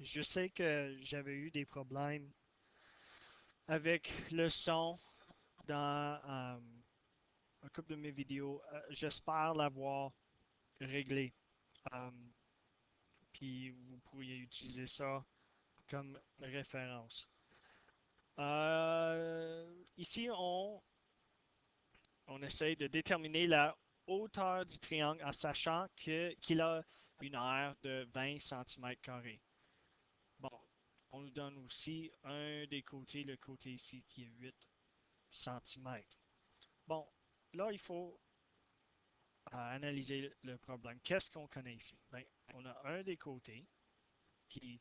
Je sais que j'avais eu des problèmes avec le son dans un couple de mes vidéos. J'espère l'avoir réglé. Euh, Puis vous pourriez utiliser ça comme référence. Ici, on essaye de déterminer la hauteur du triangle en sachant qu'il a une aire de 20 cm². Bon, on nous donne aussi un des côtés, le côté ici qui est 8 cm. Bon, là, il faut analyser le problème. Qu'est-ce qu'on connaît ici? Ben, on a un des côtés qui,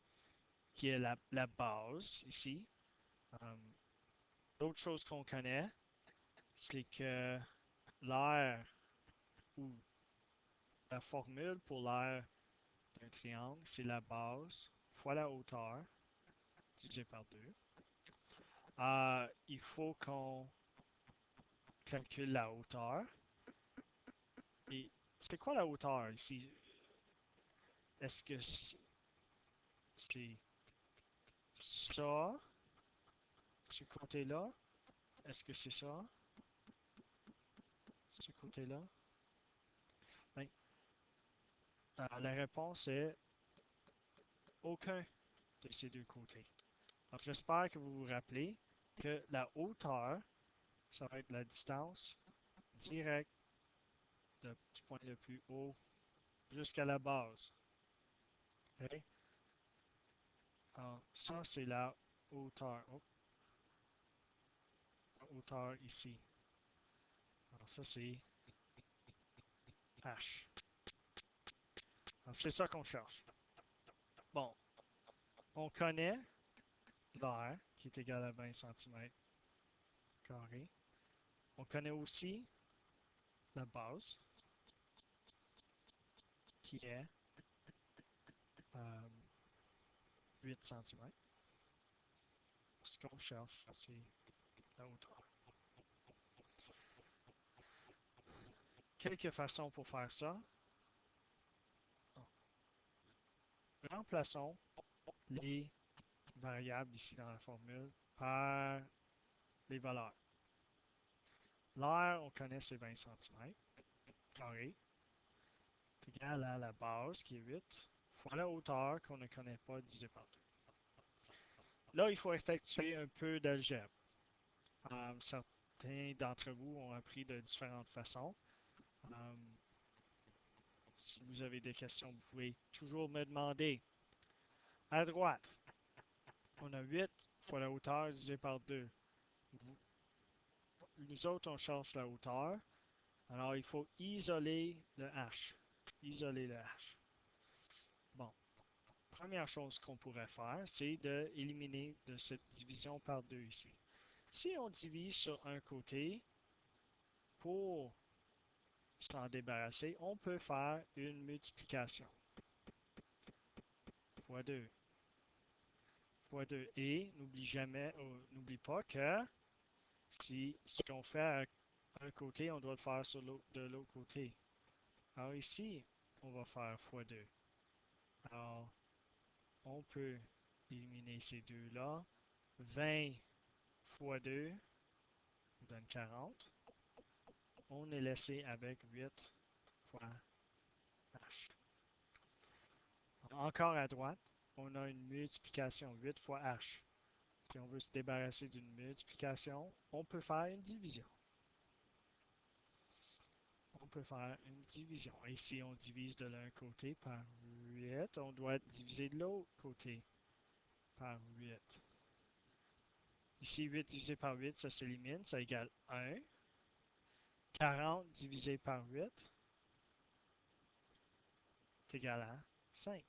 qui est la base ici. Euh, L'autre chose qu'on connaît, c'est que l'aire ou la formule pour l'aire d'un triangle, c'est la base fois la hauteur divisé par 2. Il faut qu'on calcule la hauteur. Et c'est quoi la hauteur ici? Est-ce que c'est ça, ce côté-là? Est-ce que c'est ça, ce côté-là? Ben, la réponse est aucun de ces deux côtés. Donc, j'espère que vous vous rappelez que la hauteur, ça va être la distance directe du point le plus haut jusqu'à la base. Okay? Alors, ça, c'est la hauteur. Oh, la hauteur ici. Alors, ça, c'est H. Alors, c'est ça qu'on cherche. Bon, on connaît l'air, qui est égal à 20 cm². On connaît aussi la base, qui est 8 cm. Ce qu'on cherche, c'est la hauteur. Quelques façons pour faire ça. Remplaçons les variables ici dans la formule par les valeurs. L'air, on connaît, c'est 20 cm². C'est égal à la base, qui est 8, fois la hauteur, qu'on ne connaît pas, divisé par 2. Là, il faut effectuer un peu d'algèbre. Certains d'entre vous ont appris de différentes façons. Euh, Si vous avez des questions, vous pouvez toujours me demander. À droite, on a 8 fois la hauteur divisé par 2. Nous autres, on cherche la hauteur. Alors, il faut isoler le H. Isoler le H. Bon, première chose qu'on pourrait faire, c'est d'éliminer de cette division par 2 ici. Si on divise sur un côté, pour s'en débarrasser, on peut faire une multiplication. Fois 2. Fois 2. Et n'oublie pas que si ce qu'on fait à un côté, on doit le faire de l'autre côté. Alors ici, on va faire fois 2. Alors, on peut éliminer ces deux-là. 20 fois 2 nous donne 40. On est laissé avec 8 fois h. Encore à droite, on a une multiplication, 8 fois h. Si on veut se débarrasser d'une multiplication, on peut faire une division. On peut faire une division. Et si on divise de l'un côté par 8, on doit diviser de l'autre côté par 8. Ici, 8 divisé par 8, ça s'élimine, ça égale 1. 40 divisé par 8 est égal à 5.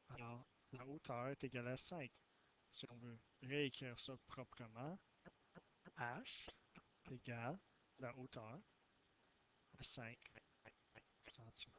Alors, la hauteur est égale à 5. Si on veut réécrire ça proprement, h égale la hauteur à 5 cm.